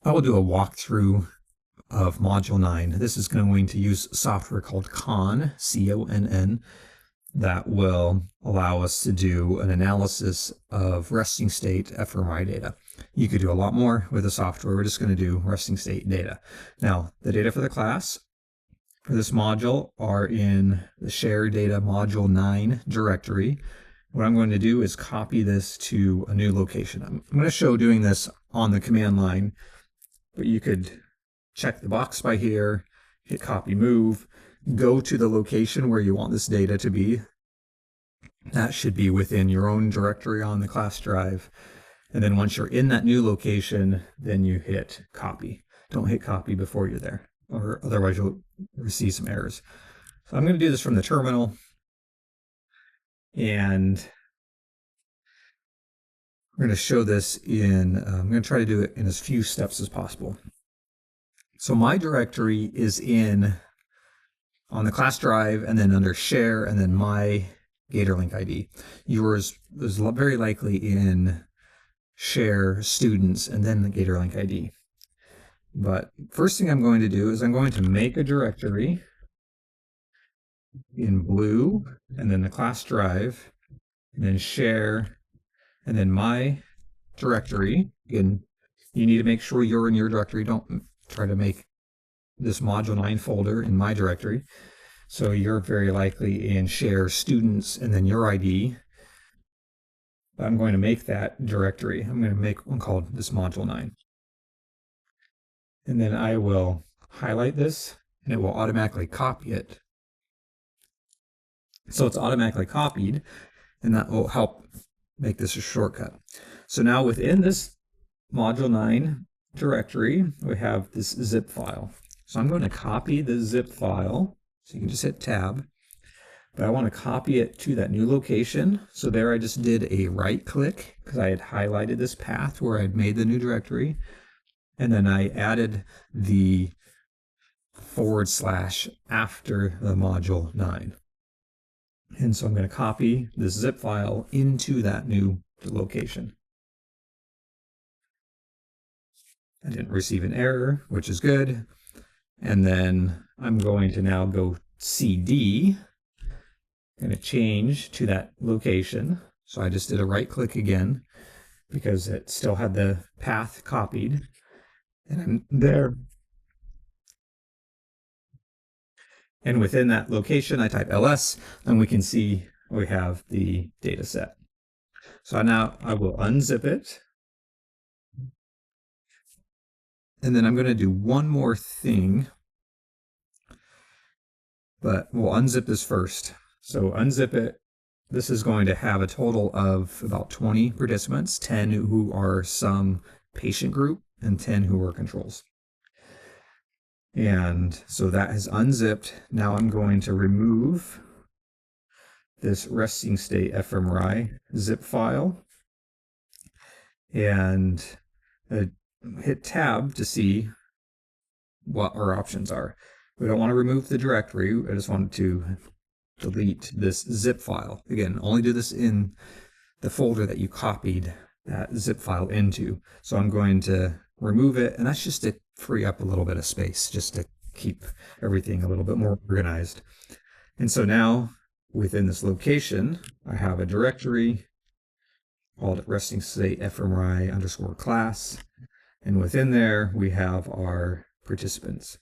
I will do a walkthrough of Module 9. This is going to use software called CONN, C-O-N-N, that will allow us to do an analysis of resting state fMRI data. You could do a lot more with the software. We're just going to do resting state data. Now, the data for the class for this module are in the Share Data Module 9 directory. What I'm going to do is copy this to a new location. I'm going to show doing this on the command line, but you could check the box by here, hit copy move, go to the location where you want this data to be. That should be within your own directory on the class drive. And then once you're in that new location, then you hit copy. Don't hit copy before you're there, or otherwise you'll receive some errors. So I'm going to do this from the terminal. And we're going to show this in, I'm going to try to do it in as few steps as possible. So my directory is on the class drive, and then under share, and then my Gator link ID. Yours is very likely in share students, and then the Gator link ID. But first thing I'm going to do is I'm going to make a directory in blue, and then the class drive, and then share, and then my directory. Again, you need to make sure you're in your directory. Don't try to make this module 9 folder in my directory. So you're very likely in share students and then your ID. I'm going to make that directory. I'm going to make one called this module 9. And then I will highlight this, and it will automatically copy it. So it's automatically copied, and that will help make this a shortcut. So now within this module 9 directory, we have this zip file. So I'm going to copy the zip file. So you can just hit tab. But I want to copy it to that new location. So there I just did a right click because I had highlighted this path where I'd made the new directory. And then I added the / after the module 9. And so I'm going to copy this zip file into that new location. I didn't receive an error, which is good. And then I'm going to now go CD. I'm going to change to that location. So I just did a right click again because it still had the path copied. And I'm there. And within that location, I type ls, and we can see we have the data set. So now I will unzip it. And then I'm going to do one more thing, but we'll unzip this first. So unzip it. This is going to have a total of about 20 participants, 10 who are some patient group and 10 who are controls. And so that has unzipped. Now I'm going to remove this resting state fMRI zip file and hit tab to see what our options are. We don't want to remove the directory. I just wanted to delete this zip file. Again, only do this in the folder that you copied that zip file into. So I'm going to remove it, and that's just to free up a little bit of space, just to keep everything a little bit more organized. And so now within this location, I have a directory called resting state fMRI _ class. And within there, we have our participants.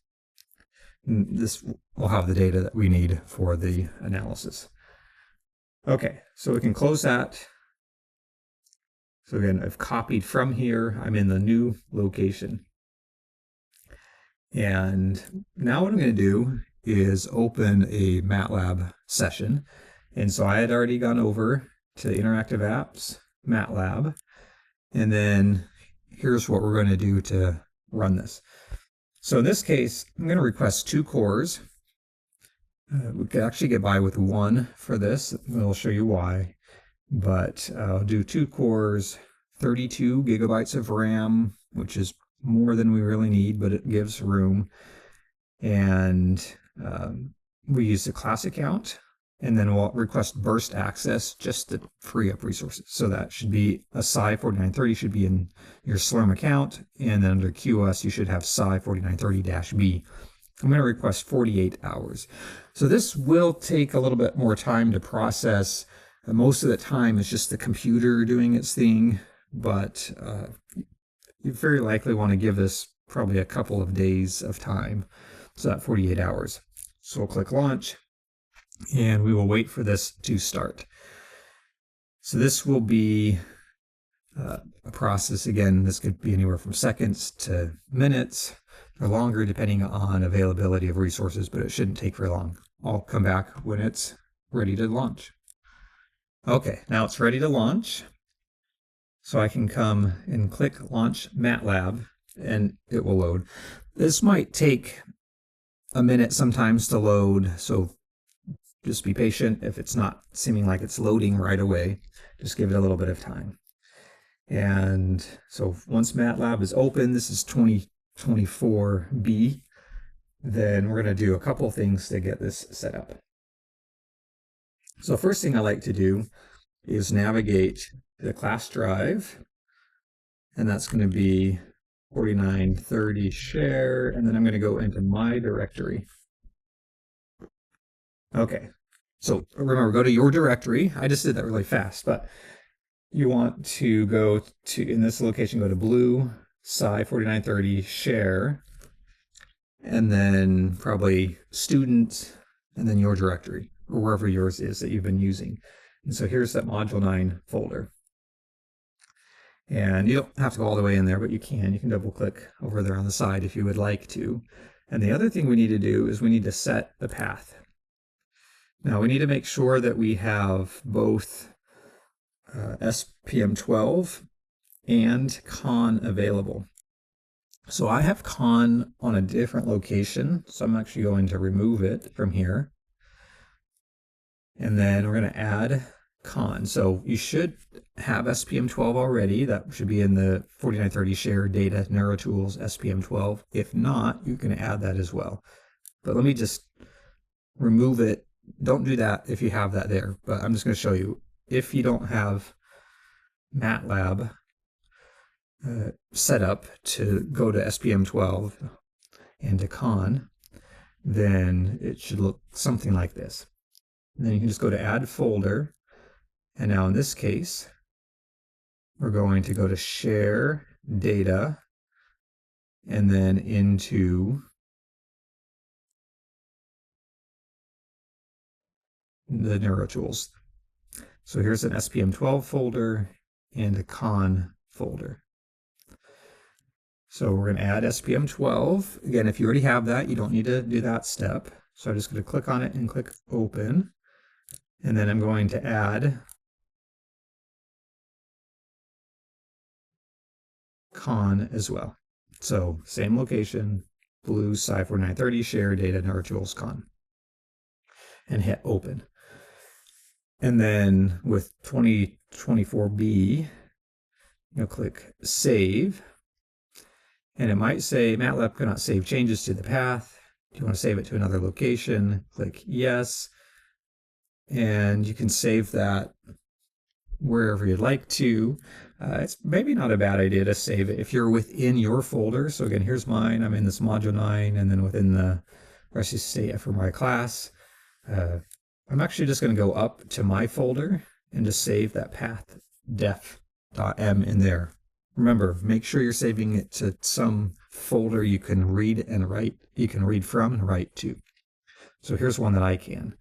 And this will have the data that we need for the analysis. Okay, so we can close that. So again, I've copied from here. I'm in the new location. And now what I'm going to do is open a MATLAB session. And so I had already gone over to Interactive Apps, MATLAB. And then here's what we're going to do to run this. So in this case, I'm going to request 2 cores. We could actually get by with 1 for this. We'll show you why. But I'll do 2 cores, 32 gigabytes of RAM, which is more than we really need, but it gives room. And we use the class account. and then we'll request burst access just to free up resources. So that should be a Psi 4930 should be in your Slurm account, and then under QoS you should have Psi 4930-B. I'm going to request 48 hours. So this will take a little bit more time to process. Most of the time it's just the computer doing its thing, but you very likely want to give this probably a couple of days of time. So that 48 hours. So we'll click launch, and we will wait for this to start. So this will be a process. Again, this could be anywhere from seconds to minutes or longer depending on availability of resources, but it shouldn't take very long. I'll come back when it's ready to launch. Okay, now it's ready to launch. So I can come and click Launch MATLAB, and it will load. This might take a minute sometimes to load, so just be patient. If it's not seeming like it's loading right away, just give it a little bit of time. And so once MATLAB is open, this is 2024B, then we're going to do a couple things to get this set up. So first thing I like to do is navigate the class drive, and that's going to be 4930 share, and then I'm going to go into my directory. Okay, so remember, go to your directory. I just did that really fast, but you want to go to, in this location, go to blue Psi 4930 share, and then probably student, and then your directory, or wherever yours is that you've been using. And so here's that module 9 folder. And you don't have to go all the way in there, but you can. You can double click over there on the side if you would like to. And the other thing we need to do is we need to set the path. Now we need to make sure that we have both SPM12 and CONN available. So I have CONN on a different location, so I'm actually going to remove it from here. And then we're going to add CONN. So you should have SPM12 already. That should be in the 4930 share data NeuroTools SPM12. If not, you can add that as well. But let me just remove it. Don't do that if you have that there, but I'm just going to show you. If you don't have MATLAB set up to go to SPM12 and to CONN, then it should look something like this. And then you can just go to add folder. And now in this case, we're going to go to share data and then into the NeuroTools. So here's an SPM12 folder and a CONN folder. So we're going to add SPM12. Again, if you already have that, you don't need to do that step. So I'm just going to click on it and click open. And then I'm going to add CONN as well. So same location, blue Psi 4930 share data NeuroTools CONN. And hit open. And then with 2024B, you'll click save. And it might say MATLAB cannot save changes to the path. Do you want to save it to another location? Click yes. And you can save that wherever you'd like to. It's maybe not a bad idea to save it if you're within your folder. So again, here's mine. I'm in this module 9, and then within the rest of the state for my class. I'm actually just going to go up to my folder and just save that path def.m in there. Remember, make sure you're saving it to some folder you can read and write. You can read from and write to. So here's one that I can.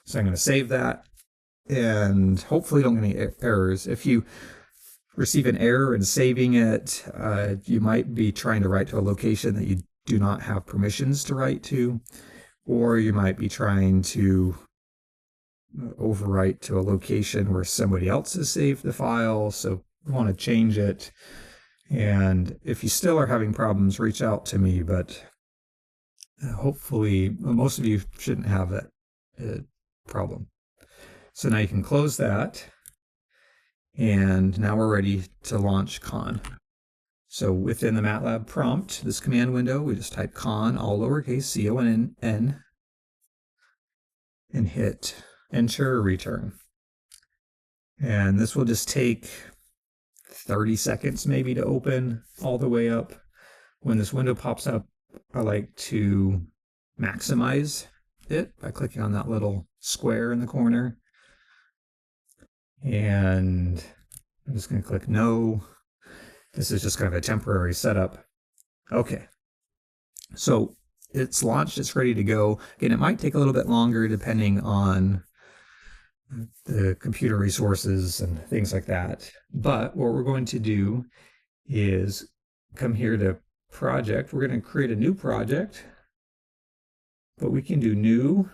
So I'm going to save that, and hopefully don't get any errors. If you receive an error in saving it, you might be trying to write to a location that you do not have permissions to write to, or you might be trying to overwrite to a location where somebody else has saved the file, so you want to change it. And if you still are having problems, reach out to me, but hopefully most of you shouldn't have that problem. So now you can close that, and now we're ready to launch CONN. So within the MATLAB prompt, this command window, we just type CONN, all lowercase, CONN, and hit enter or return. And this will just take 30 seconds maybe to open all the way up. When this window pops up, I like to maximize it by clicking on that little square in the corner. And I'm just going to click no. This is just kind of a temporary setup. Okay. So it's launched, it's ready to go. Again, it might take a little bit longer depending on the computer resources and things like that. But what we're going to do is come here to project. We're going to create a new project, but we can do new,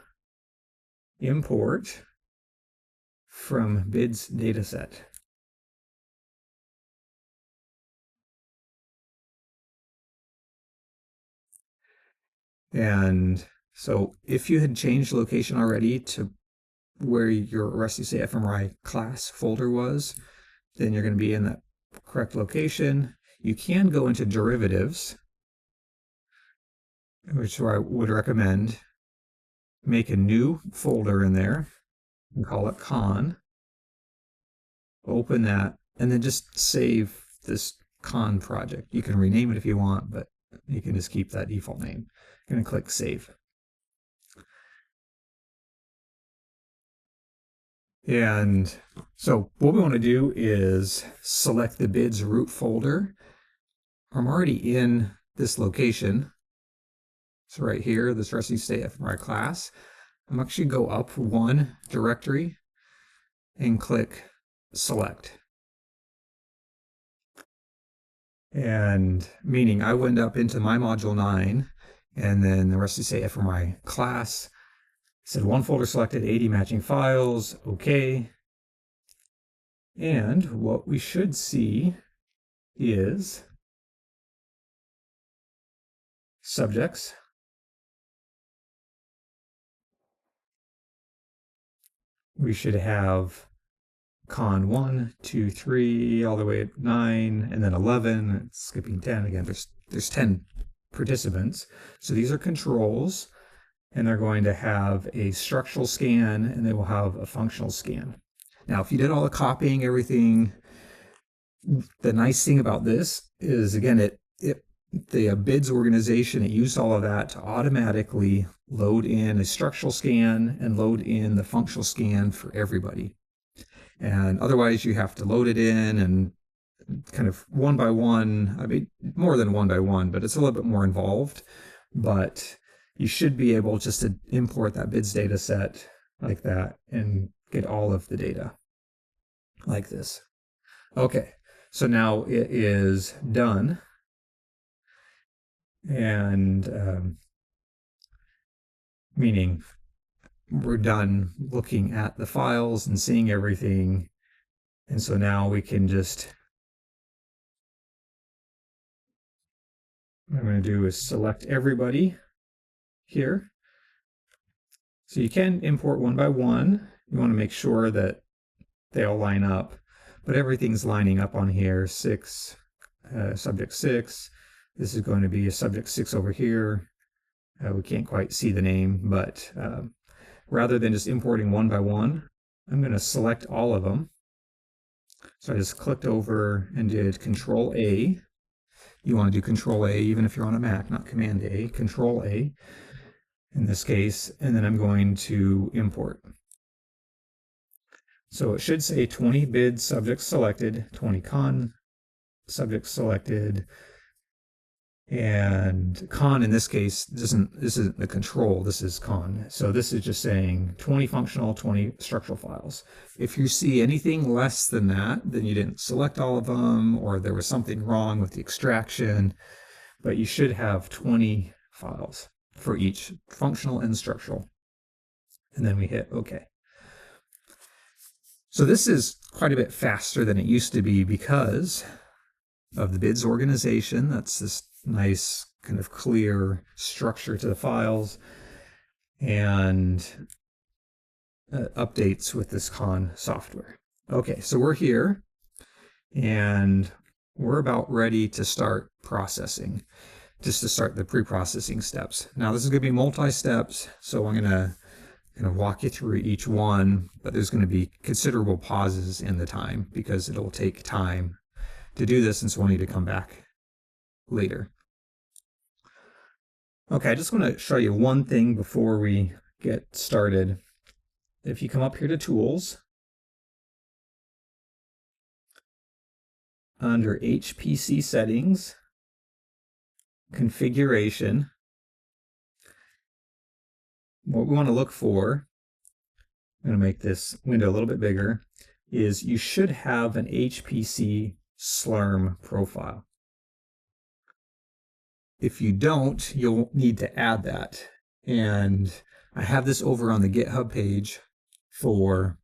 import from bids dataset. And so if you had changed location already to where your Rusty Say fMRI class folder was, then you're going to be in that correct location. You can go into derivatives, which I would recommend. Make a new folder in there and call it CONN. Open that and then just save this CONN project. You can rename it if you want, but you can just keep that default name. I'm going to click save. And so what we want to do is select the bids root folder. I'm already in this location. So right here, this Rusty Say fMRI class. I'm actually go up one directory and click select. And meaning I went up into my module 9 and then the Rusty Say fMRI class. Said one folder selected, 80 matching files, okay. And what we should see is subjects. We should have CONN 1, 2, 3, all the way at 9, and then 11, it's skipping 10. Again, there's 10 participants. So these are controls. And they're going to have a structural scan and they will have a functional scan. Now, if you did all the copying, everything, the nice thing about this is, again, the bids organization, it used all of that to automatically load in a structural scan and load in the functional scan for everybody. And otherwise you have to load it in and kind of one by one, I mean, more than one by one, but it's a little bit more involved. But you should be able just to import that bids data set like that and get all of the data like this. Okay, so now it is done. And meaning we're done looking at the files and seeing everything. And so now we can just, what I'm going to do is select everybody here. So you can import one by one. You want to make sure that they all line up, but everything's lining up on here. 6, subject 6. This is going to be a subject 6 over here. We can't quite see the name, but rather than just importing one by one, I'm going to select all of them. So I just clicked over and did Control A. You want to do Control A even if you're on a Mac, not Command A, Control A in this case, and then I'm going to import. So it should say 20 bid subjects selected, 20 CONN subjects selected, and CONN in this case this isn't the control, this is CONN. So this is just saying 20 functional, 20 structural files. If you see anything less than that, then you didn't select all of them, or there was something wrong with the extraction, but you should have 20 files for each functional and structural. And then we hit OK. So this is quite a bit faster than it used to be because of the bids organization. That's this nice kind of clear structure to the files and updates with this CONN software. Okay, so we're here and we're about ready to start processing, just to start the pre-processing steps. Now this is going to be multi-steps, so I'm going to kind of walk you through each one, but there's going to be considerable pauses in the time because it'll take time to do this, and so we'll need to come back later. Okay, I just want to show you one thing before we get started. If you come up here to Tools, under HPC Settings, Configuration, what we want to look for, I'm going to make this window a little bit bigger, is you should have an HPC Slurm profile. If you don't, you'll need to add that. And I have this over on the GitHub page for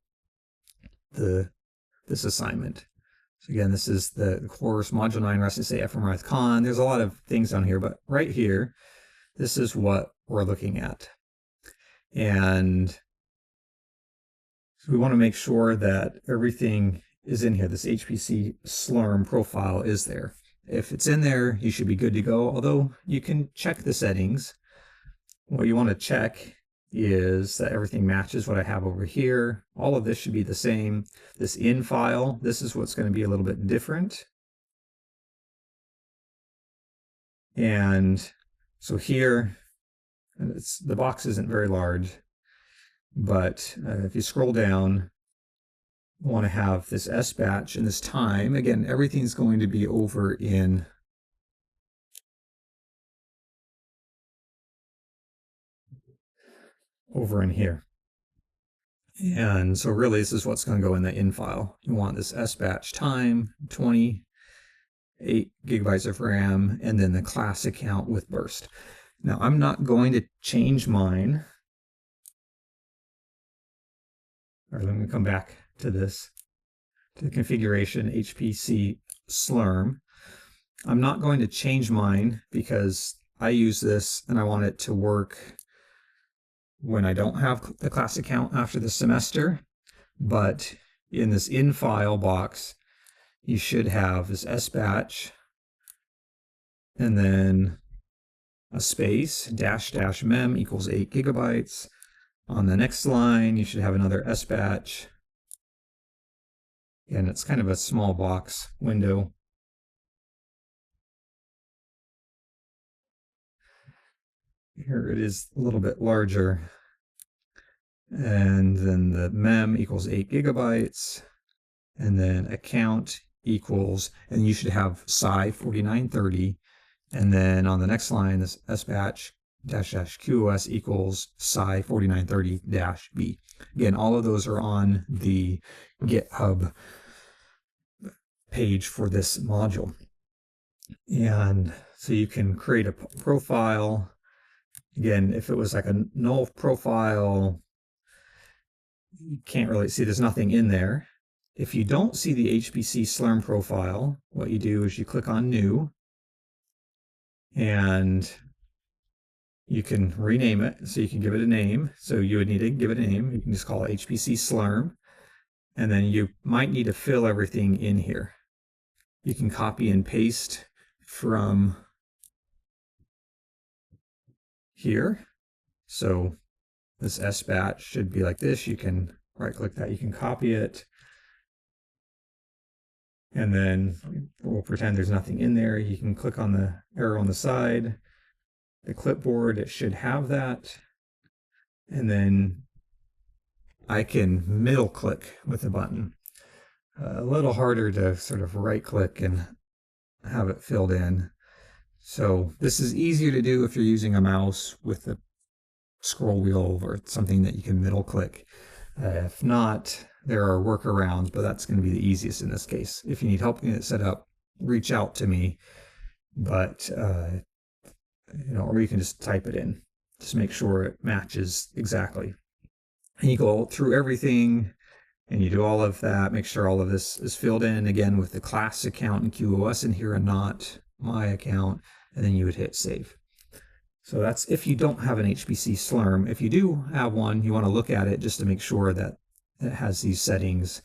this assignment. So again, this is the course Module 9 REST SA fMRI CONN. There's a lot of things on here, but right here, this is what we're looking at. And so we want to make sure that everything is in here. This HPC Slurm profile is there. If it's in there, you should be good to go, although you can check the settings. What you want to check is that everything matches what I have over here. All of this should be the same. This in file, this is what's going to be a little bit different. And so here, the box isn't very large, but if you scroll down, you want to have this S batch and this time. Again, everything's going to be over in here. And so really this is what's going to go in the in file. You want this S batch time, 28 gigabytes of RAM, and then the class account with burst. Now I'm not going to change mine. Or let me come back to this, to the configuration HPC Slurm. I'm not going to change mine because I use this and I want it to work when I don't have the class account after the semester. But in this in file box, you should have this S batch and then a space, -- mem equals 8 gigabytes. On the next line, you should have another S batch. And it's kind of a small box window. Here it is a little bit larger. And then the mem equals 8 gigabytes. And then account equals, and you should have psi 4930. And then on the next line, this S batch --QoS equals psi 4930-B. Again, all of those are on the GitHub page for this module. And so you can create a profile. Again, if it was like a null profile, you can't really see, there's nothing in there. If you don't see the HPC Slurm profile, what you do is you click on New, and you can rename it, so you can give it a name. So you would need to give it a name. You can just call it HPC Slurm. And then you might need to fill everything in here. You can copy and paste from here. So this S batch should be like this. You can right-click that. You can copy it. And then we'll pretend there's nothing in there. You can click on the arrow on the side. The clipboard, it should have that. And then I can middle click with the button. A little harder to sort of right click and have it filled in. So this is easier to do if you're using a mouse with the scroll wheel or something that you can middle click. If not, there are workarounds, but that's going to be the easiest in this case. If you need help getting it set up, reach out to me. But or you can just type it in. Just make sure it matches exactly. And you go through everything and you do all of that, make sure all of this is filled in, again, with the class account and QoS in here and not my account, and then you would hit save. So that's if you don't have an HPC Slurm. If you do have one, you want to look at it just to make sure that it has these settings.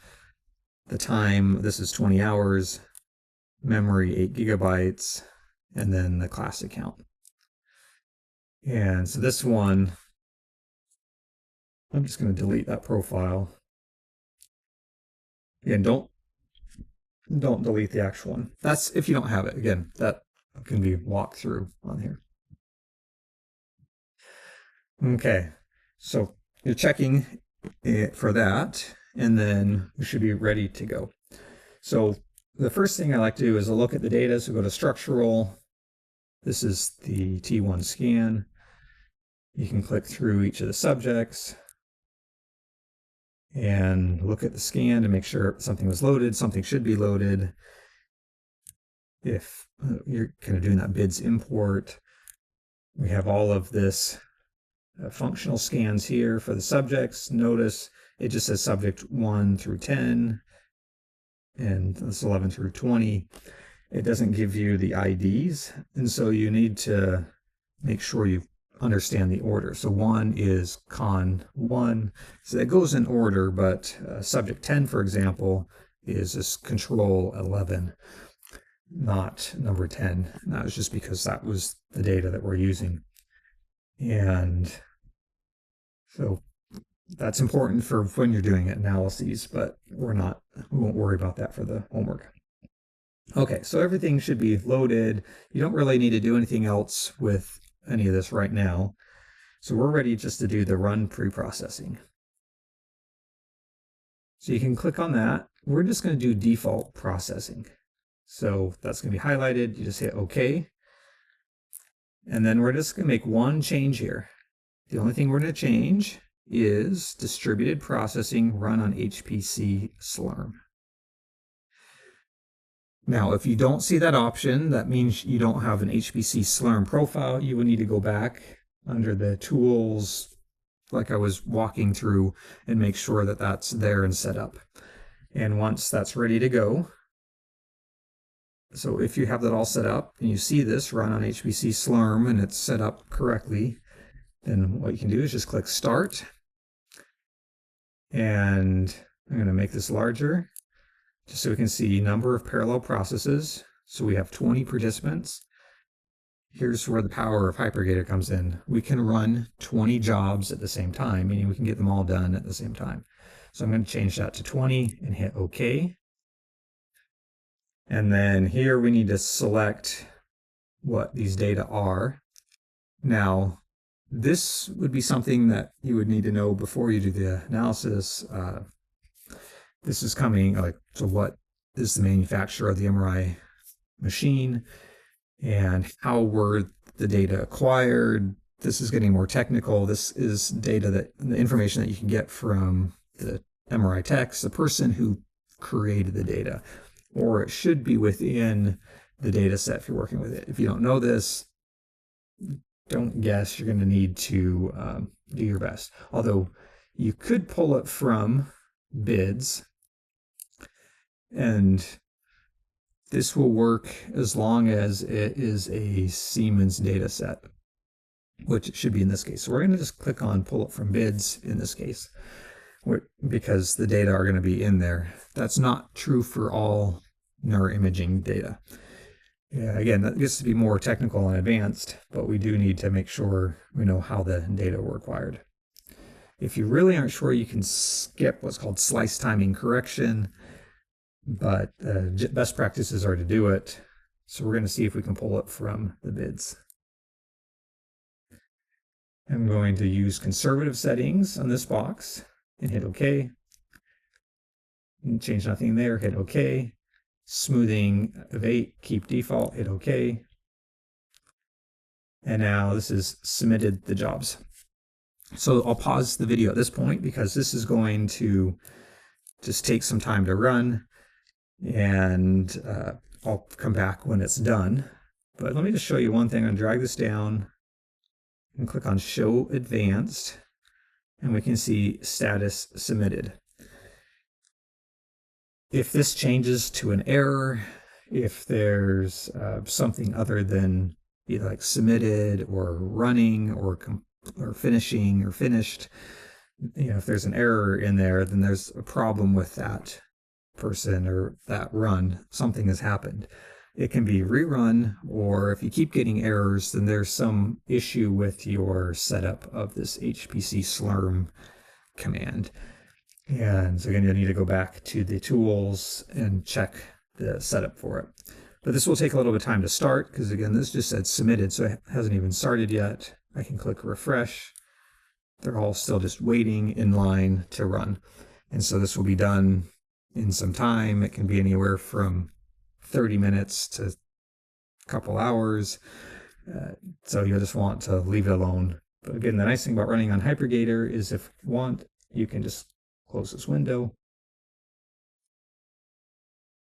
The time, this is 20 hours, memory 8 gigabytes, and then the class account. And so this one, I'm just going to delete that profile. Again, don't delete the actual one. That's if you don't have it. Again, that can be walked through on here. Okay, so you're checking it for that, and then we should be ready to go. So the first thing I like to do is a look at the data. So go to structural. This is the T1 scan. You can click through each of the subjects and look at the scan to make sure something was loaded, something should be loaded. If you're kind of doing that bids import, we have all of this functional scans here for the subjects. Notice it just says subject 1 through 10, and this 11 through 20. It doesn't give you the IDs, and so you need to make sure you understand the order. So 1 is CONN 1, so it goes in order, but subject 10, for example, is this control 11, not number 10. And that was just because that was the data that we're using. And so that's important for when you're doing analyses, but we won't worry about that for the homework. Okay, so everything should be loaded. You don't really need to do anything else with any of this right now. So we're ready just to do the run pre-processing. So you can click on that. We're just going to do default processing. So that's going to be highlighted. You just hit OK. And then we're just going to make one change here. The only thing we're going to change is distributed processing run on HPC Slurm. Now, if you don't see that option, that means you don't have an HPC Slurm profile. You would need to go back under the tools, like I was walking through, and make sure that that's there and set up. And once that's ready to go, so if you have that all set up and you see this run on HPC Slurm and it's set up correctly, then what you can do is just click Start. And I'm going to make this larger just so we can see number of parallel processes. So we have 20 participants. Here's where the power of HiPerGator comes in. We can run 20 jobs at the same time, meaning we can get them all done at the same time. So I'm going to change that to 20 and hit OK. And then here we need to select what these data are. Now, this would be something that you would need to know before you do the analysis. This is coming, so what is the manufacturer of the MRI machine and how were the data acquired? This is getting more technical. This is the information that you can get from the MRI techs, the person who created the data, or it should be within the data set if you're working with it. If you don't know this, don't guess. You're going to need to do your best. Although you could pull it from bids, and this will work as long as it is a Siemens data set, which it should be in this case. So we're going to just click on pull it from bids in this case, because the data are going to be in there. That's not true for all neuroimaging data. Yeah, again, that gets to be more technical and advanced, but we do need to make sure we know how the data were acquired. If you really aren't sure, you can skip what's called slice timing correction, but best practices are to do it. So we're going to see if we can pull it from the bids. I'm going to use conservative settings on this box and hit OK. And change nothing there, hit OK. Smoothing of 8, keep default, hit OK. And now this is submitted the jobs. So I'll pause the video at this point because this is going to just take some time to run, and I'll come back when it's done. But let me just show you one thing. I'm going to drag this down and click on Show Advanced, and we can see status submitted. If this changes to an error, if there's something other than either like submitted or running or finishing or finished, if there's an error in there, then there's a problem with that person or that run. Something has happened. It can be rerun, or if you keep getting errors, then there's some issue with your setup of this HPC Slurm command. And so again, you'll need to go back to the tools and check the setup for it. But this will take a little bit of time to start because again, this just said submitted, so it hasn't even started yet. I can click refresh. They're all still just waiting in line to run. And so this will be done in some time. It can be anywhere from 30 minutes to a couple hours. So you'll just want to leave it alone. But again, the nice thing about running on HiPerGator is if you want, you can just close this window.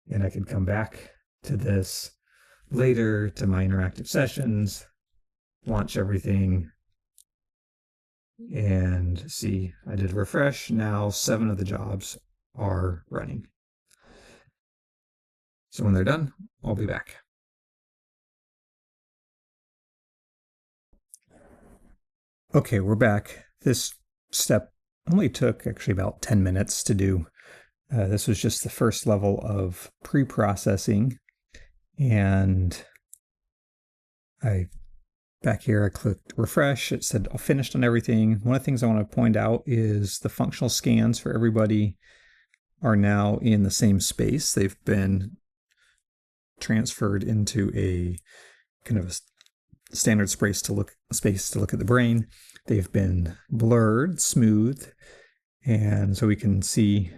And I can come back to this later to my interactive sessions, launch everything, and see I did refresh. Now 7 of the jobs are running. So when they're done, I'll be back. Okay, we're back. This step only took actually about 10 minutes to do. This was just the first level of pre-processing, and back here I clicked refresh. It said I finished on everything. One of the things I want to point out is the functional scans for everybody are now in the same space. They've been transferred into a kind of a standard space to look at the brain. They've been blurred, smooth, and so we can see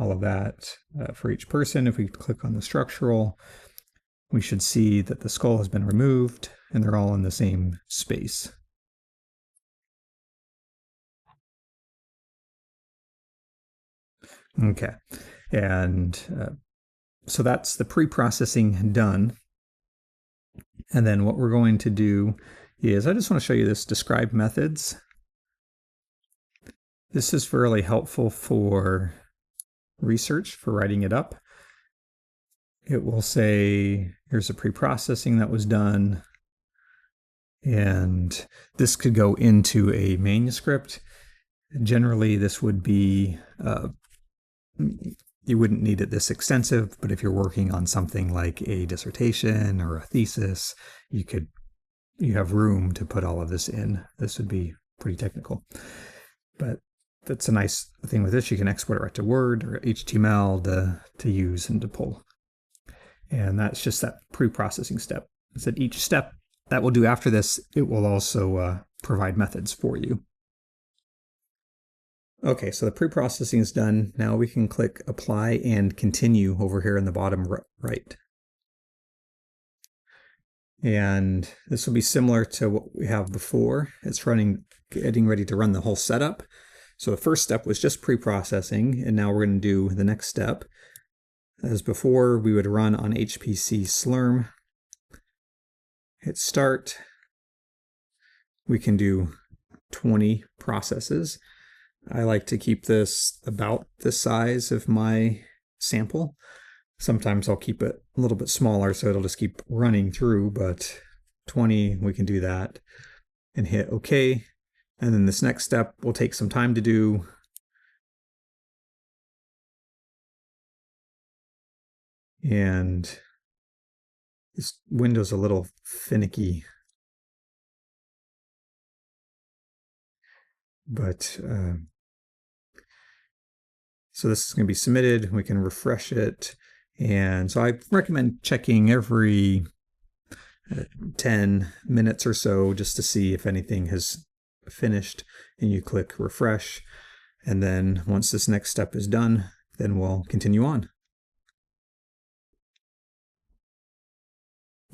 all of that for each person. If we click on the structural, we should see that the skull has been removed and they're all in the same space. Okay, and so that's the pre-processing done. And then what we're going to do is, I just want to show you this describe methods. This is fairly helpful for research, for writing it up. It will say, here's a pre-processing that was done. And this could go into a manuscript. Generally, this would be, you wouldn't need it this extensive, but if you're working on something like a dissertation or a thesis, you have room to put all of this in. This would be pretty technical. But that's a nice thing with this. You can export it right to Word or HTML to use and to pull. And that's just that pre-processing step. It's at each step that we'll do after this, it will also provide methods for you. Okay, so the pre-processing is done. Now we can click Apply and Continue over here in the bottom right. And this will be similar to what we have before. It's getting ready to run the whole setup. So the first step was just pre-processing, and now we're going to do the next step. As before, we would run on HPC Slurm. Hit Start. We can do 20 processes. I like to keep this about the size of my sample. Sometimes I'll keep it a little bit smaller so it'll just keep running through, but 20, we can do that. And hit OK. And then this next step will take some time to do. And this window's a little finicky. But so this is going to be submitted. We can refresh it. And so I recommend checking every 10 minutes or so just to see if anything has finished. And you click refresh. And then once this next step is done, then we'll continue on.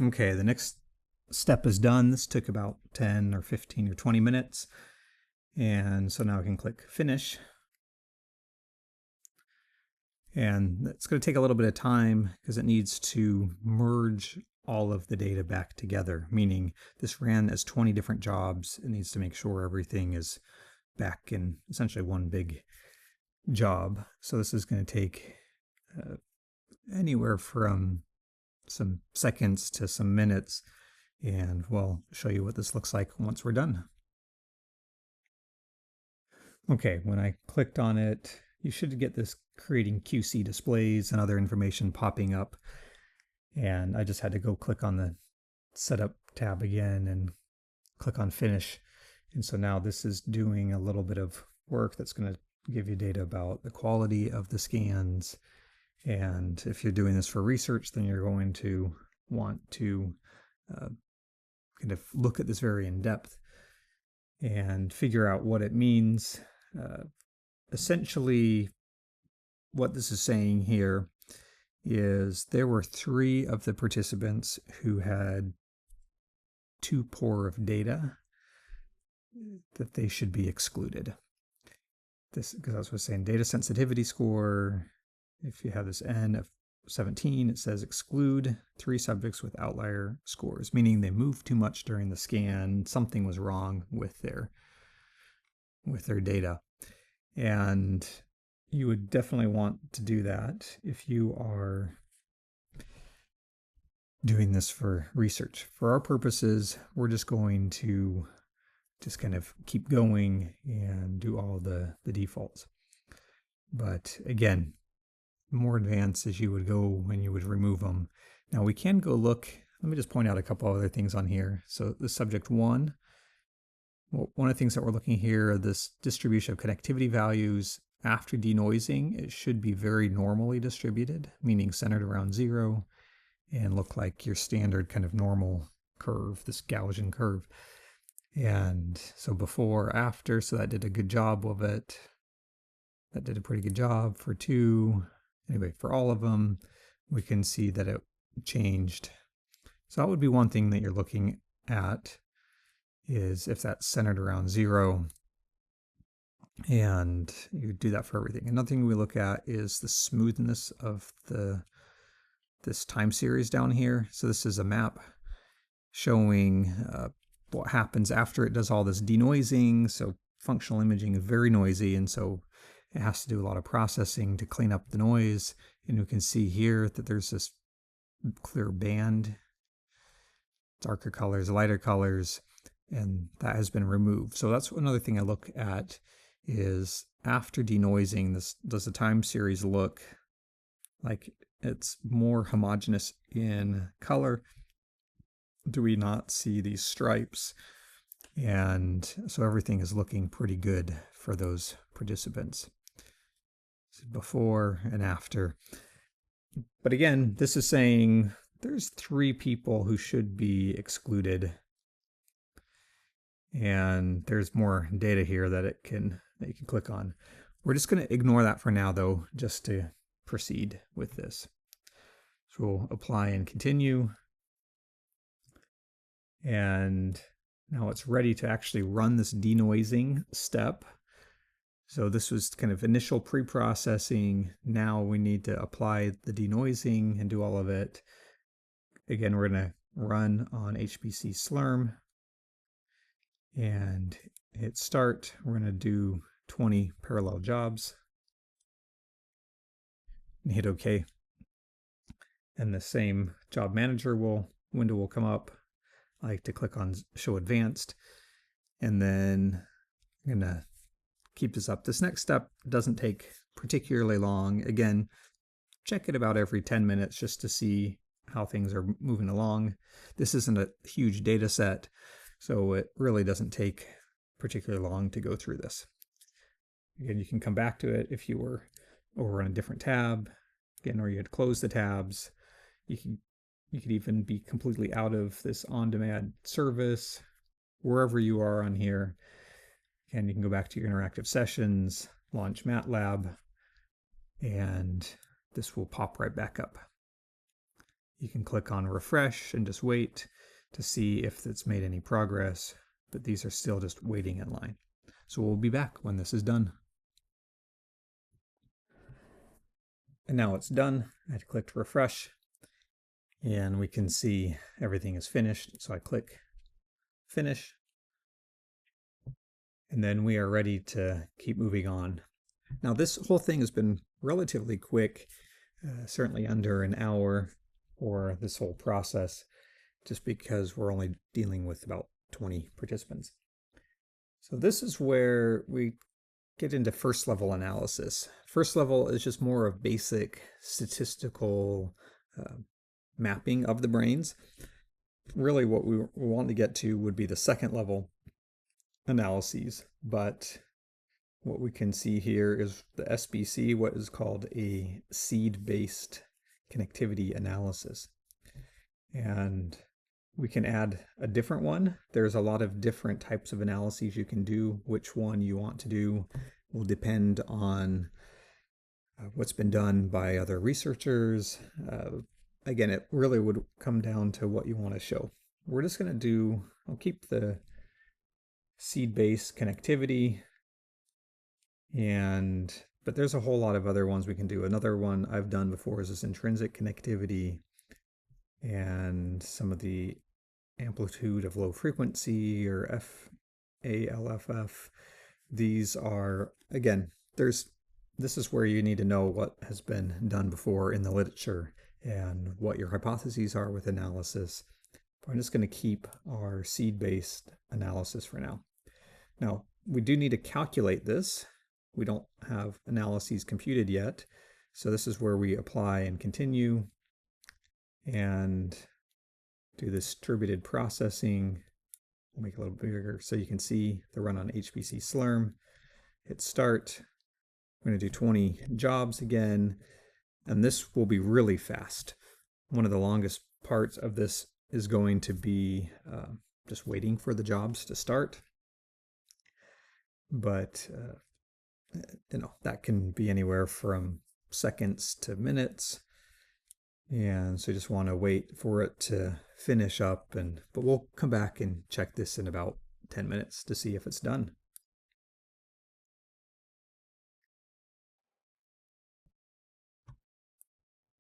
Okay, the next step is done. This took about 10 or 15 or 20 minutes. And so now I can click finish. And it's going to take a little bit of time because it needs to merge all of the data back together, meaning this ran as 20 different jobs. It needs to make sure everything is back in essentially one big job. So this is going to take anywhere from some seconds to some minutes, and we'll show you what this looks like once we're done. Okay, when I clicked on it, you should get this creating QC displays and other information popping up. And I just had to go click on the Setup tab again and click on Finish. And so now this is doing a little bit of work that's going to give you data about the quality of the scans. And if you're doing this for research, then you're going to want to kind of look at this very in depth and figure out what it means. Essentially, what this is saying here is there were 3 of the participants who had too poor of data that they should be excluded. This, because I was saying data sensitivity score, if you have this N of 17, it says exclude 3 subjects with outlier scores, meaning they moved too much during the scan. Something was wrong with their data. And you would definitely want to do that if you are doing this for research. For our purposes, we're just going to just kind of keep going and do all the defaults. But again, more advanced as you would go when you would remove them. Now we can go look, let me just point out a couple other things on here. So the subject 1, well, one of the things that we're looking here, this distribution of connectivity values after denoising, it should be very normally distributed, meaning centered around 0 and look like your standard kind of normal curve, this Gaussian curve. And so before, after, so that did a good job of it. That did a pretty good job for 2. Anyway, for all of them, we can see that it changed. So that would be one thing that you're looking at, is if that's centered around 0. And you do that for everything. Another thing we look at is the smoothness of this time series down here. So this is a map showing what happens after it does all this denoising. So functional imaging is very noisy, and so it has to do a lot of processing to clean up the noise. And you can see here that there's this clear band, darker colors, lighter colors, and that has been removed. So that's another thing I look at, is after denoising, does the time series look like it's more homogeneous in color? Do we not see these stripes? And so everything is looking pretty good for those participants, before and after. But again, this is saying there's 3 people who should be excluded. And there's more data here that you can click on. We're just going to ignore that for now, though, just to proceed with this. So we'll apply and continue. And now it's ready to actually run this denoising step. So this was kind of initial pre-processing. Now we need to apply the denoising and do all of it. Again, we're going to run on HPC Slurm and hit start. We're going to do 20 parallel jobs and hit OK. And the same job manager window will come up. I like to click on Show Advanced, and then I'm going to keep this up. This next step doesn't take particularly long. Again, check it about every 10 minutes just to see how things are moving along. This isn't a huge data set, so it really doesn't take particularly long to go through this. Again, you can come back to it if you were over on a different tab, again, or you had closed the tabs. You could even be completely out of this on-demand service, wherever you are on here. And you can go back to your interactive sessions, launch MATLAB, and this will pop right back up. You can click on refresh and just wait to see if it's made any progress, but these are still just waiting in line. So we'll be back when this is done. And now it's done. I clicked refresh, and we can see everything is finished. So I click finish, and then we are ready to keep moving on. Now this whole thing has been relatively quick, certainly under an hour for this whole process, just because we're only dealing with about 20 participants. So this is where we get into first level analysis. First level is just more of basic statistical mapping of the brains. Really what we want to get to would be the second level analyses, but what we can see here is the SBC, what is called a seed-based connectivity analysis. And we can add a different one. There's a lot of different types of analyses you can do. Which one you want to do will depend on what's been done by other researchers. Again, it really would come down to what you want to show. We're just going to do, I'll keep the seed-based connectivity, but there's a whole lot of other ones we can do. Another one I've done before is this intrinsic connectivity, and some of the amplitude of low frequency, or FALFF. These are, again, this is where you need to know what has been done before in the literature and what your hypotheses are with analysis. But I'm just going to keep our seed-based analysis for now. Now, we do need to calculate this. We don't have analyses computed yet. So this is where we apply and continue and do this distributed processing. We'll make it a little bigger so you can see the run on HPC Slurm. Hit start. We're going to do 20 jobs again, and this will be really fast. One of the longest parts of this is going to be just waiting for the jobs to start. But that can be anywhere from seconds to minutes. And so you just want to wait for it to finish up, but we'll come back and check this in about 10 minutes to see if it's done.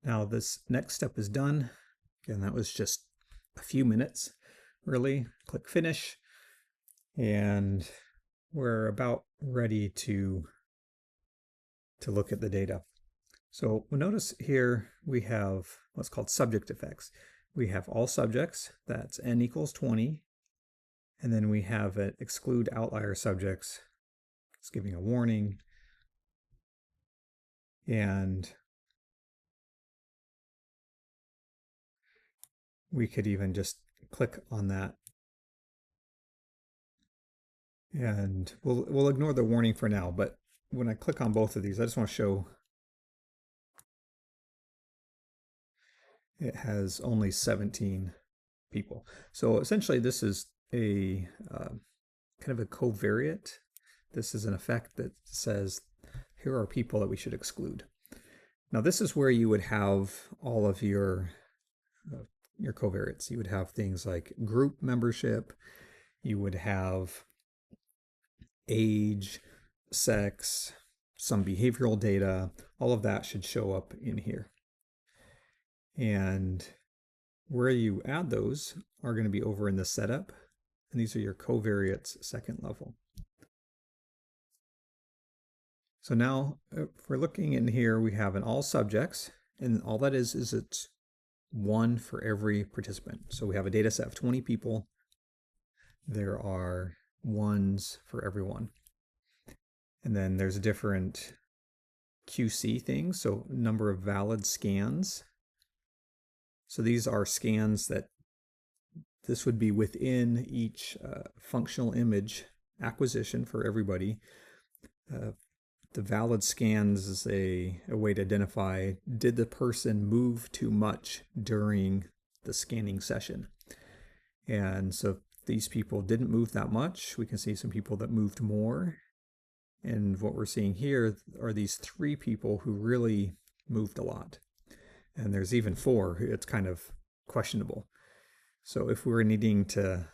Now this next step is done. Again, that was just a few minutes, really. Click finish, and we're about ready to look at the data. So notice here we have what's called subject effects. We have all subjects, that's n equals 20, and then we have it exclude outlier subjects. It's giving a warning, and we could even just click on that, and we'll ignore the warning for now. But when I click on both of these, I just want to show it has only 17 people. So essentially this is a kind of a covariate. This is an effect that says here are people that we should exclude. Now this is where you would have all of your covariates. You would have things like group membership, you would have age, sex, some behavioral data. All of that should show up in here. And where you add those are going to be over in the setup, and these are your covariates second level. So now if we're looking in here, we have an all subjects, and all that is it's one for every participant. So we have a data set of 20 people. There are ones for everyone. And then there's different QC things, so number of valid scans. So these are scans that this would be within each functional image acquisition for everybody. The valid scans is a way to identify, did the person move too much during the scanning session? And so if these people didn't move that much, we can see some people that moved more. And what we're seeing here are these 3 people who really moved a lot. And there's even 4 who it's kind of questionable. So if we're needing to,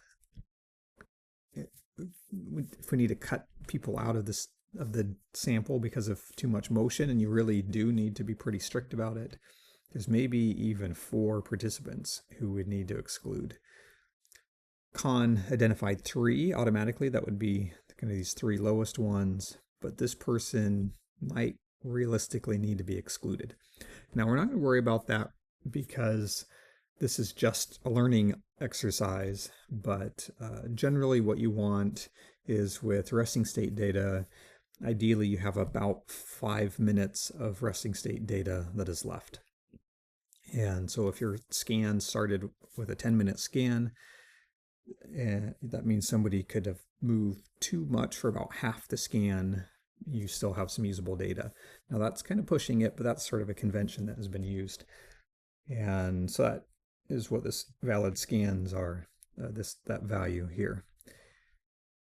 if we need to cut people out of the sample because of too much motion, and you really do need to be pretty strict about it, there's maybe even 4 participants who would need to exclude. CONN identified 3 automatically. That would be kind of these 3 lowest ones, but this person might realistically need to be excluded. Now we're not going to worry about that because this is just a learning exercise, but generally what you want is with resting state data, ideally you have about 5 minutes of resting state data that is left. And so if your scan started with a 10-minute scan, that means somebody could have moved too much for about half the scan you still have some usable data. Now that's kind of pushing it, but that's sort of a convention that has been used. And so that is what this valid scans are, that value here.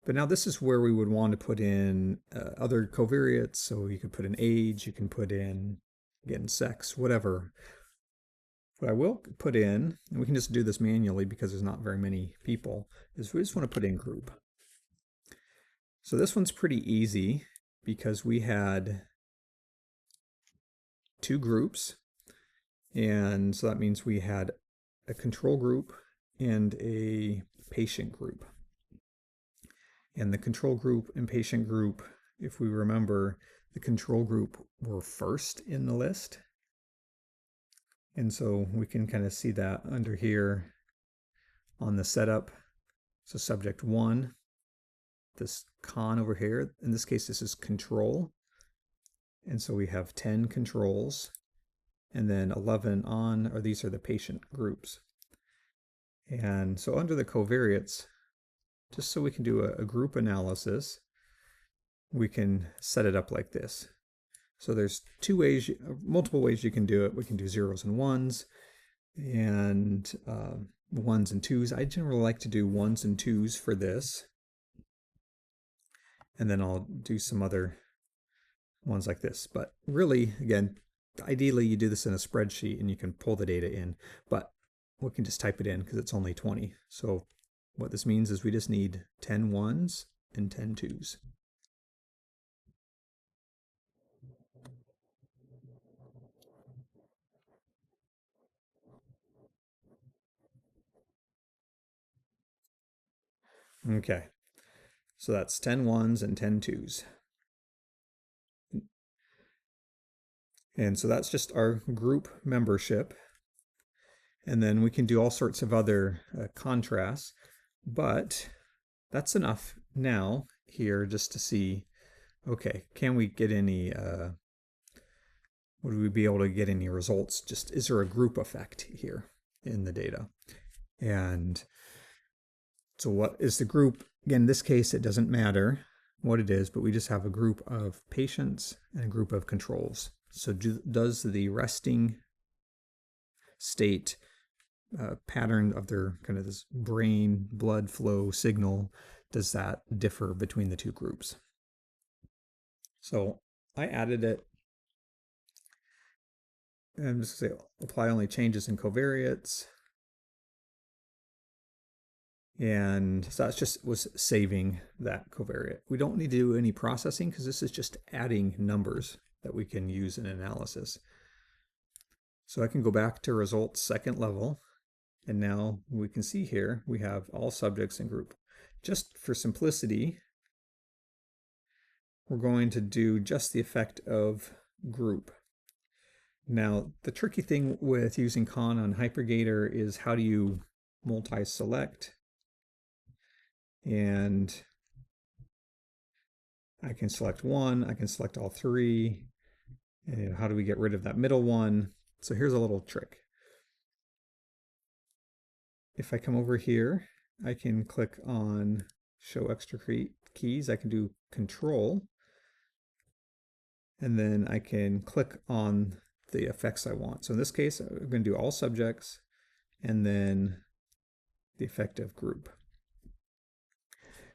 But now this is where we would want to put in other covariates. So you could put in age, you can put in, again, sex, whatever. What I will put in, and we can just do this manually because there's not very many people, is we just want to put in group. So this one's pretty easy because we had 2 groups. And so that means we had a control group and a patient group. And the control group and patient group, if we remember, the control group were first in the list. And so we can kind of see that under here on the setup. So subject 1, this CONN over here, in this case this is control. And so we have 10 controls. And then 11 on, or these are the patient groups. And so under the covariates, just so we can do a group analysis, we can set it up like this. So there's multiple ways you can do it. We can do 0s and 1s, and 1s and 2s. I generally like to do 1s and 2s for this. And then I'll do some other ones like this. But really, again, ideally you do this in a spreadsheet and you can pull the data in, but we can just type it in because it's only 20. So what this means is we just need 10 1s and 10 2s. Okay, so that's 10 1s and 10 2s. And so that's just our group membership. And then we can do all sorts of other contrasts, but that's enough now here just to see, okay, can we get any, would we be able to get any results? Just, is there a group effect here in the data? And so what is the group? Again, in this case, it doesn't matter what it is, but we just have a group of patients and a group of controls. So does the resting state pattern of their kind of this brain blood flow signal, does that differ between the 2 groups? So I added it. And I'm just going to say apply only changes in covariates. And so that's just was saving that covariate. We don't need to do any processing because this is just adding numbers that we can use in analysis. So I can go back to results second level. And now we can see here, we have all subjects and group. Just for simplicity, we're going to do just the effect of group. Now, the tricky thing with using CONN on HiPerGator is how do you multi-select? And I can select 1, I can select all 3. And how do we get rid of that middle one? So here's a little trick. If I come over here, I can click on show extra keys. I can do control, and then I can click on the effects I want. So in this case, I'm going to do all subjects and then the effect of group.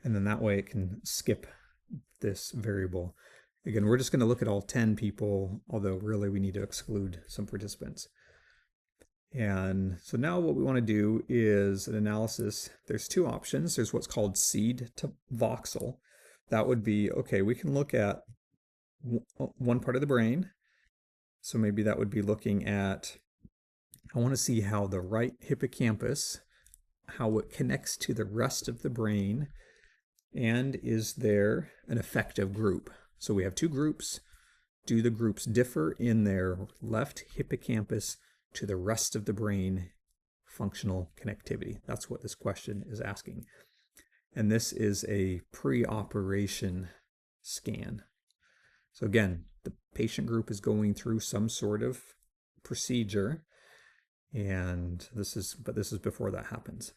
And then that way it can skip this variable. Again, we're just going to look at all 10 people, although really we need to exclude some participants. And so now what we want to do is an analysis. There's 2 options. There's what's called seed to voxel. That would be, okay, we can look at one part of the brain. So maybe that would be looking at, I want to see how the right hippocampus, how it connects to the rest of the brain, and is there an effective group? So we have 2 groups. Do the groups differ in their left hippocampus to the rest of the brain functional connectivity? That's what this question is asking. And this is a pre-operation scan. So again, the patient group is going through some sort of procedure, and this is before that happens.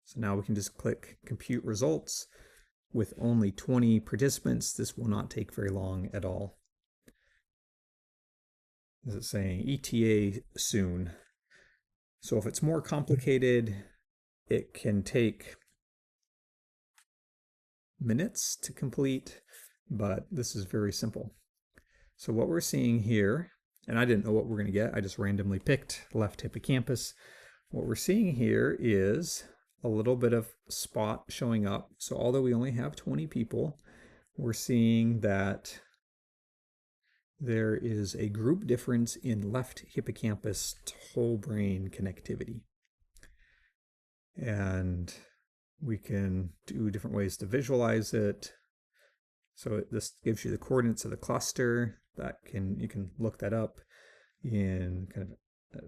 So now we can just click compute results. with only 20 participants, this will not take very long at all. Is it saying ETA soon? So if it's more complicated, it can take minutes to complete, but this is very simple. So what we're seeing here, and I didn't know what we're going to get, I just randomly picked left hippocampus. What we're seeing here is a little bit of spot showing up. So although we only have 20 people, we're seeing that there is a group difference in left hippocampus to whole brain connectivity. And we can do different ways to visualize it. So this gives you the coordinates of the cluster. You can look that up in kind of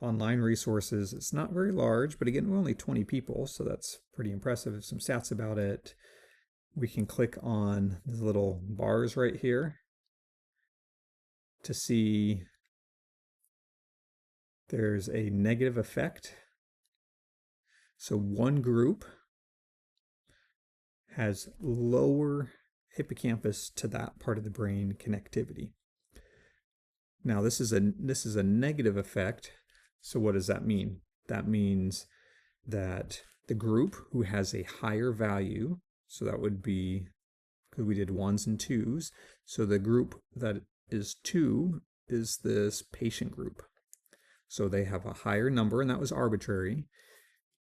online resources. It's not very large, but again, we're only 20 people, so that's pretty impressive. Some stats about it. We can click on these little bars right here to see there's a negative effect. So one group has lower hippocampus to that part of the brain connectivity. Now this is a negative effect. So what does that mean? That means that the group who has a higher value, so that would be, because we did 1s and 2s, so the group that is 2 is this patient group. So they have a higher number, and that was arbitrary,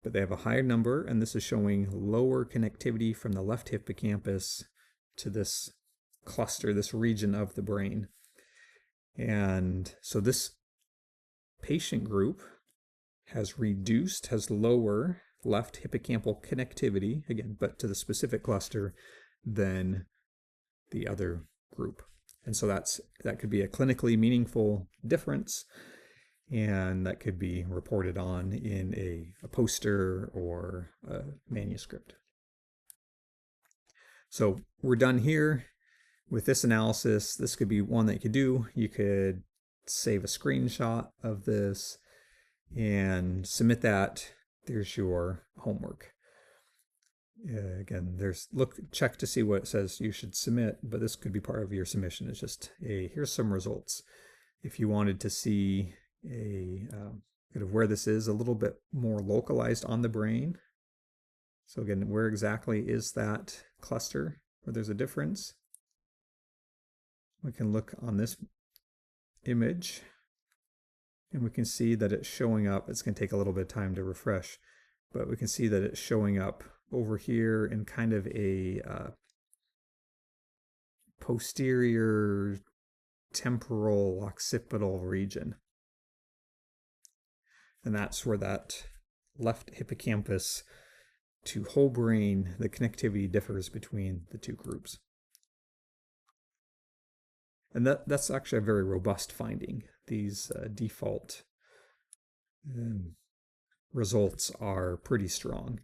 but they have a higher number, and this is showing lower connectivity from the left hippocampus to this cluster, this region of the brain. And so this patient group has lower left hippocampal connectivity, again, but to the specific cluster than the other group. And so that could be a clinically meaningful difference, and that could be reported on in a poster or a manuscript. So we're done here with this analysis. This could be one that you could do. You could save a screenshot of this and submit that. There's your homework. Again, check to see what it says you should submit, but this could be part of your submission. It's just here's some results. If you wanted to see kind of where this is a little bit more localized on the brain. So again, where exactly is that cluster where there's a difference? We can look on this image and we can see that it's showing up. It's going to take a little bit of time to refresh, but we can see that it's showing up over here in kind of a posterior temporal occipital region. And that's where that left hippocampus to whole brain, the connectivity differs between the two groups. And that's actually a very robust finding. These default results are pretty strong.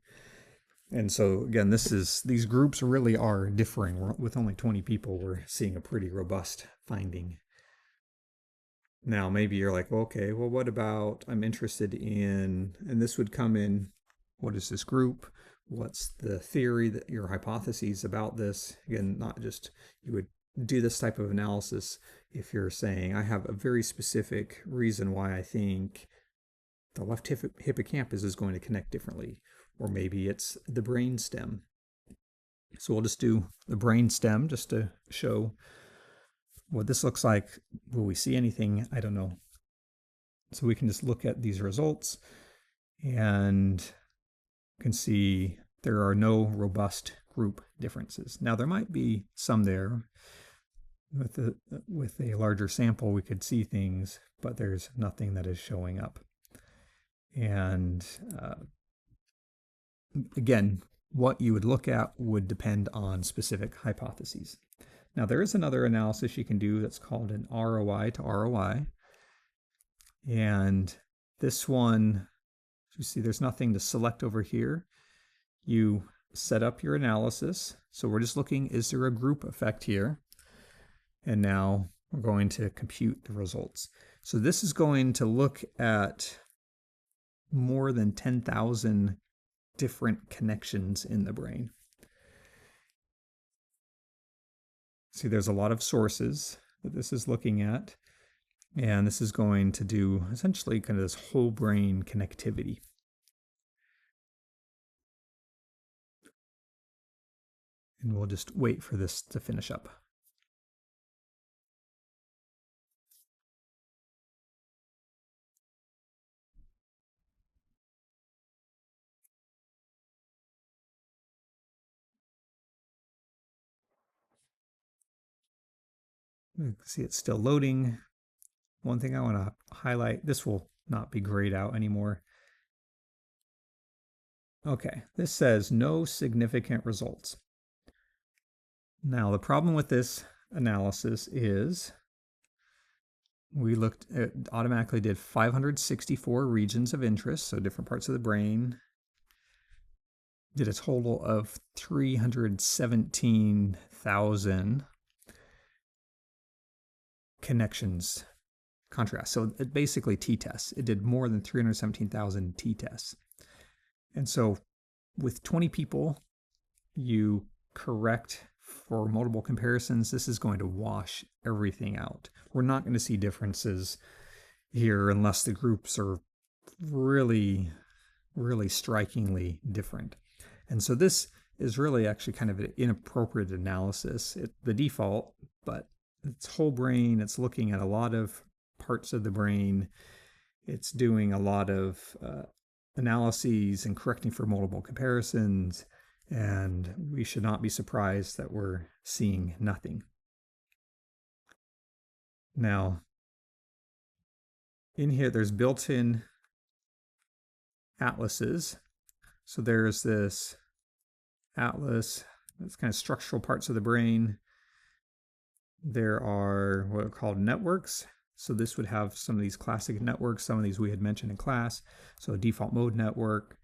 And so again, these groups really are differing. With only 20 people, we're seeing a pretty robust finding. Now, maybe you're like, well, okay, well, what about, I'm interested in, and this would come in, what is this group? What's the theory, that your hypotheses about this? Again, not just, you would do this type of analysis if you're saying, I have a very specific reason why I think the left hippocampus is going to connect differently, or maybe it's the brain stem. So we'll just do the brain stem just to show what this looks like. Will we see anything? I don't know. So we can just look at these results and can see there are no robust group differences. Now there might be some there. With a larger sample, we could see things, but there's nothing that is showing up. And again, what you would look at would depend on specific hypotheses. Now there is another analysis you can do that's called an ROI to ROI. And this one, you see there's nothing to select over here. You set up your analysis. So we're just looking, is there a group effect here? And now we're going to compute the results. So this is going to look at more than 10,000 different connections in the brain. See, there's a lot of sources that this is looking at, and this is going to do essentially kind of this whole brain connectivity. And we'll just wait for this to finish up. You can see it's still loading. One thing I want to highlight, this will not be grayed out anymore. Okay, this says no significant results. Now, the problem with this analysis is it automatically did 564 regions of interest, so different parts of the brain. Did a total of 317,000 connections, contrast. So it basically t-tests. It did more than 317,000 t-tests. And so with 20 people, you correct for multiple comparisons, this is going to wash everything out. We're not going to see differences here unless the groups are really, really strikingly different. And so this is really actually kind of an inappropriate analysis. The default, but it's whole brain. It's looking at a lot of parts of the brain. It's doing a lot of analyses and correcting for multiple comparisons. And we should not be surprised that we're seeing nothing. Now, in here, there's built-in atlases. So there's this atlas, that's kind of structural parts of the brain. There are what are called networks. So this would have some of these classic networks. Some of these we had mentioned in class. So a default mode network.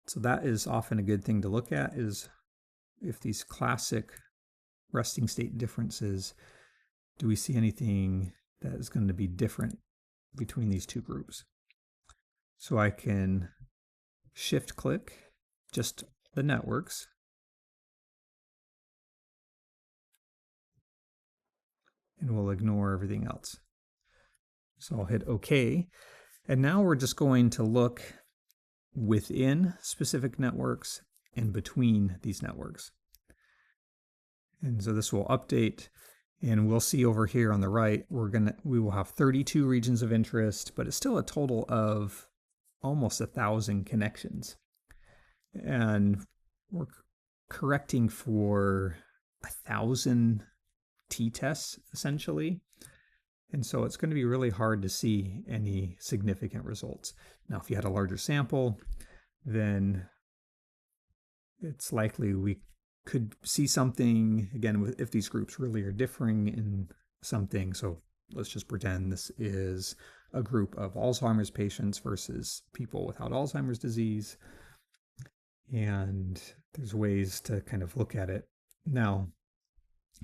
So that is often a good thing to look at, is if these classic resting state differences, do we see anything that is going to be different between these two groups? So I can shift click just the networks. And we'll ignore everything else. So I'll hit OK. And now we're just going to look within specific networks and between these networks. And so this will update, and we'll see over here on the right, we will have 32 regions of interest, but it's still a total of almost 1,000 connections. And we're correcting for 1,000 t-tests essentially. And so it's going to be really hard to see any significant results. Now, if you had a larger sample, then it's likely we could see something, again, if these groups really are differing in something. So let's just pretend this is a group of Alzheimer's patients versus people without Alzheimer's disease. And there's ways to kind of look at it. Now,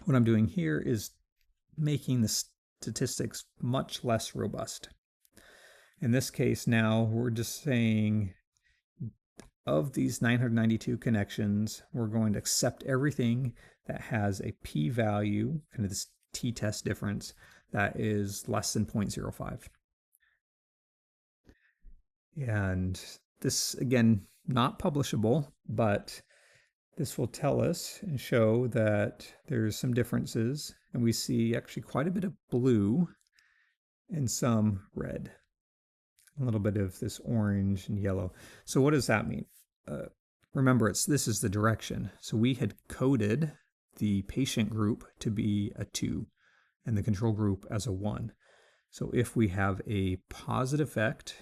what I'm doing here is making the statistics much less robust. In this case now, we're just saying of these 992 connections, we're going to accept everything that has a p-value, kind of this t-test difference, that is less than 0.05. And this, again, not publishable, but this will tell us and show that there's some differences, and we see actually quite a bit of blue and some red, a little bit of this orange and yellow. So what does that mean? Remember, this is the direction. So we had coded the patient group to be a 2 and the control group as a 1. So if we have a positive effect,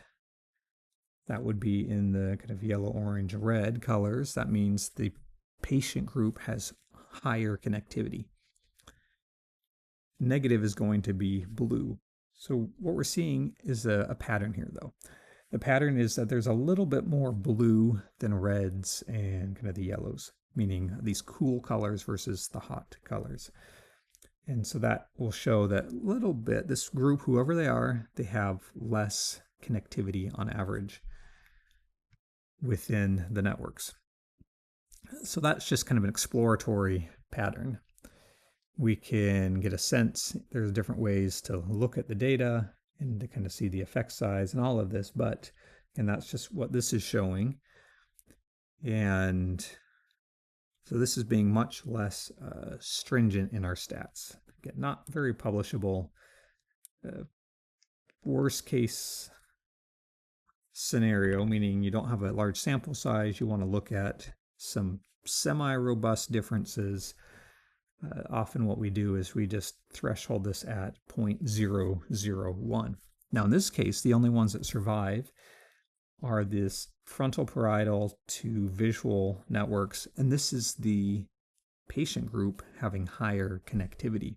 that would be in the kind of yellow, orange, red colors. That means the patient group has higher connectivity. Negative is going to be blue. So what we're seeing is a pattern here, though. The pattern is that there's a little bit more blue than reds and kind of the yellows, meaning these cool colors versus the hot colors. And so that will show that little bit, this group, whoever they are, they have less connectivity on average within the networks. So that's just kind of an exploratory pattern. we can get a sense. There's different ways to look at the data and to kind of see the effect size and all of this, and that's just what this is showing. And so this is being much less stringent in our stats. Again, not very publishable. Worst case scenario, meaning you don't have a large sample size, you want to look at some semi-robust differences. Often what we do is we just threshold this at 0.001. Now in this case, the only ones that survive are this frontal parietal to visual networks, and this is the patient group having higher connectivity.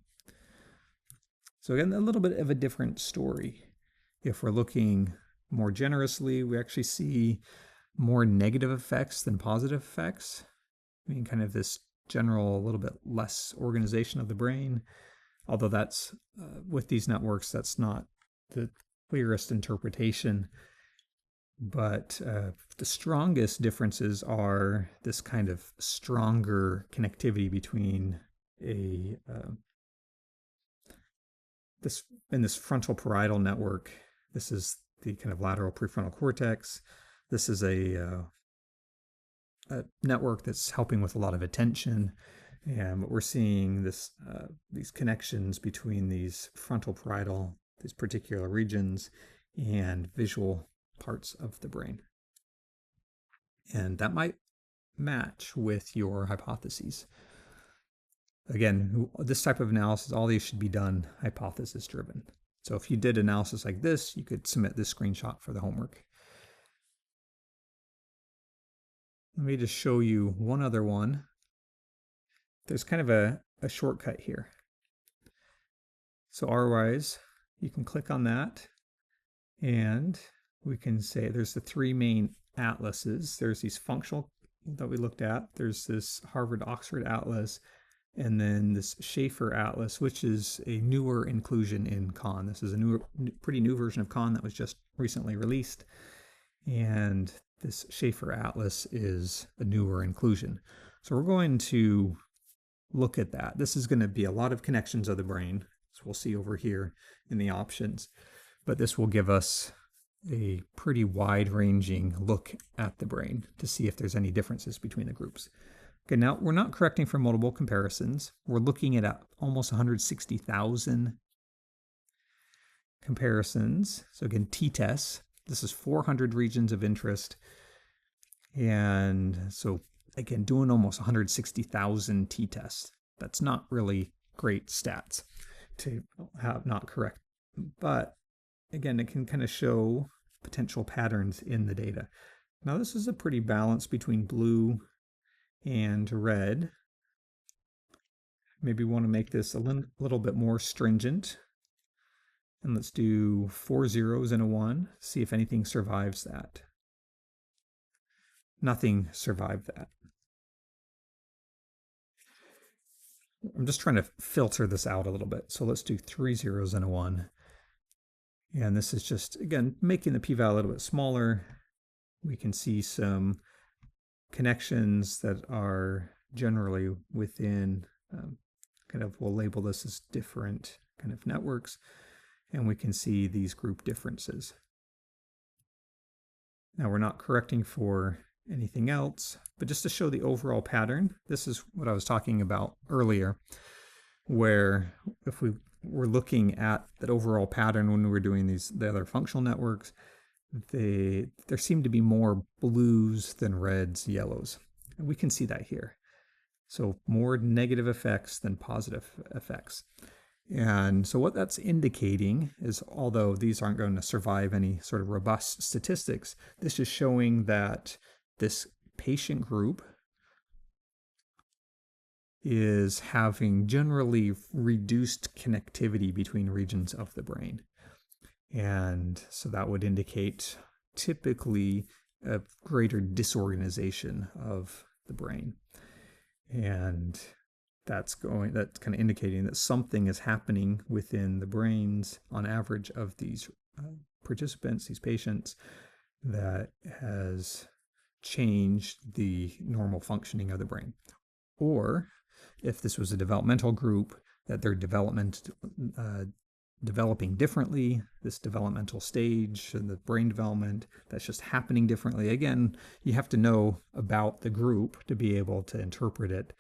So again, a little bit of a different story. If we're looking more generously, we actually see more negative effects than positive effects. I mean, kind of this general, a little bit less organization of the brain, although that's, with these networks, that's not the clearest interpretation. But the strongest differences are this kind of stronger connectivity between this frontal parietal network. This is the kind of lateral prefrontal cortex. This is a network that's helping with a lot of attention, and we're seeing these connections between these frontal parietal, these particular regions, and visual parts of the brain. And that might match with your hypotheses. Again, this type of analysis, all these should be done hypothesis driven. So if you did analysis like this, you could submit this screenshot for the homework. Let me just show you one other one. There's kind of a shortcut here. So R-wise, you can click on that, and we can say there's the three main atlases. There's these functional that we looked at. There's this Harvard-Oxford atlas, and then this Schaefer atlas, which is a newer inclusion in CONN. This is a pretty new version of CONN that was just recently released. And this Schaefer atlas is a newer inclusion. So we're going to look at that. This is going to be a lot of connections of the brain, as we'll see over here in the options. But this will give us a pretty wide-ranging look at the brain to see if there's any differences between the groups. Okay, now we're not correcting for multiple comparisons. We're looking at almost 160,000 comparisons. So again, t-tests. This is 400 regions of interest. And so again, doing almost 160,000 t-tests. That's not really great stats to have not correct. But again, it can kind of show potential patterns in the data. Now this is a pretty balance between blue and red. Maybe we want to make this a little bit more stringent. And let's do 4 zeros and a 1, see if anything survives that. Nothing survived that. I'm just trying to filter this out a little bit. So let's do 3 zeros and a 1. And this is just, again, making the p-value a little bit smaller. We can see some connections that are generally within, we'll label this as different kind of networks. And we can see these group differences. Now we're not correcting for anything else, but just to show the overall pattern, this is what I was talking about earlier, where if we were looking at that overall pattern when we were doing the other functional networks, there seemed to be more blues than reds, yellows. And we can see that here. So more negative effects than positive effects. And so what that's indicating is, although these aren't going to survive any sort of robust statistics, this is showing that this patient group is having generally reduced connectivity between regions of the brain. And so that would indicate typically a greater disorganization of the brain. And that's kind of indicating that something is happening within the brains on average of these participants, these patients, that has changed the normal functioning of the brain. Or if this was a developmental group, that they're developing differently, this developmental stage and the brain development that's just happening differently. Again, you have to know about the group to be able to interpret it,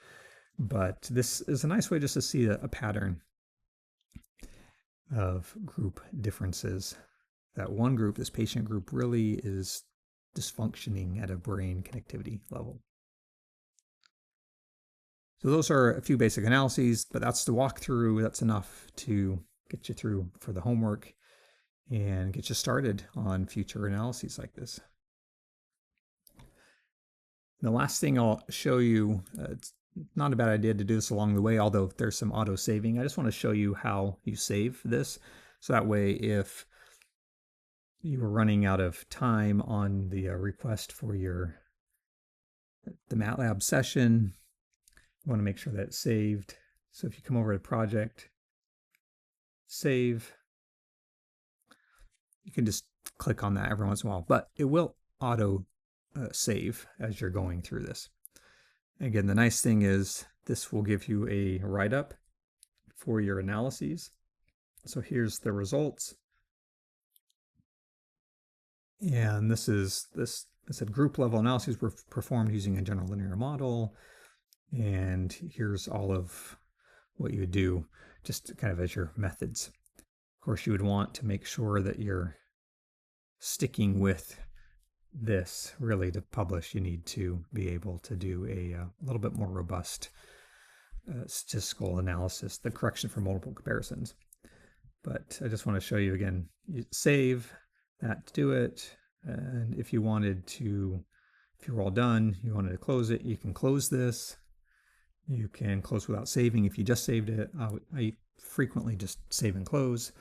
but this is a nice way just to see a pattern of group differences. That one group, this patient group, really is dysfunctioning at a brain connectivity level. So those are a few basic analyses, but that's the walkthrough. That's enough to get you through for the homework and get you started on future analyses like this. The last thing I'll show you, it's not a bad idea to do this along the way, although there's some auto saving. I just want to show you how you save this. So that way, if you are running out of time on the request for the MATLAB session, you want to make sure that it's saved. So if you come over to Project, Save, you can just click on that every once in a while, but it will auto save as you're going through this. Again, the nice thing is this will give you a write-up for your analyses. So here's the results. And this I said group level analyses were performed using a general linear model. And here's all of what you would do just kind of as your methods. Of course, you would want to make sure that you're sticking with this. Really, to publish, you need to be able to do a little bit more robust statistical analysis, the correction for multiple comparisons. But I just want to show you again, you save that to do it. And if you wanted to, if you're all done, you wanted to close it, you can close this. You can close without saving if you just saved it. I frequently just save and close.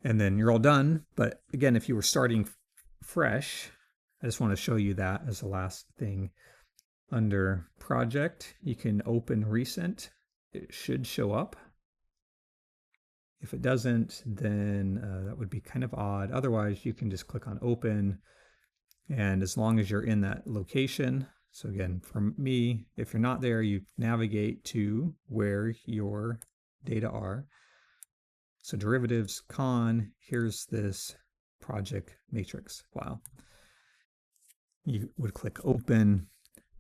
And then you're all done. But again, if you were starting fresh, I just want to show you that as the last thing. Under Project, you can open Recent. It should show up. If it doesn't, then that would be kind of odd. Otherwise, you can just click on Open. And as long as you're in that location, so again, for me, if you're not there, you navigate to where your data are. So derivatives, CONN, here's this project matrix file. You would click Open,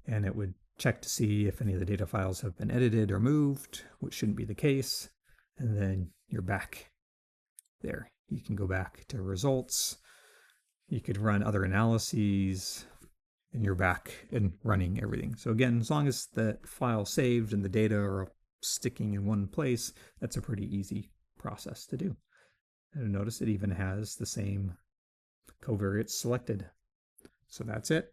and it would check to see if any of the data files have been edited or moved, which shouldn't be the case. And then you're back there. You can go back to results. You could run other analyses, and you're back and running everything. So again, as long as the file saved and the data are sticking in one place, that's a pretty easy process to do. And notice it even has the same covariates selected. So that's it.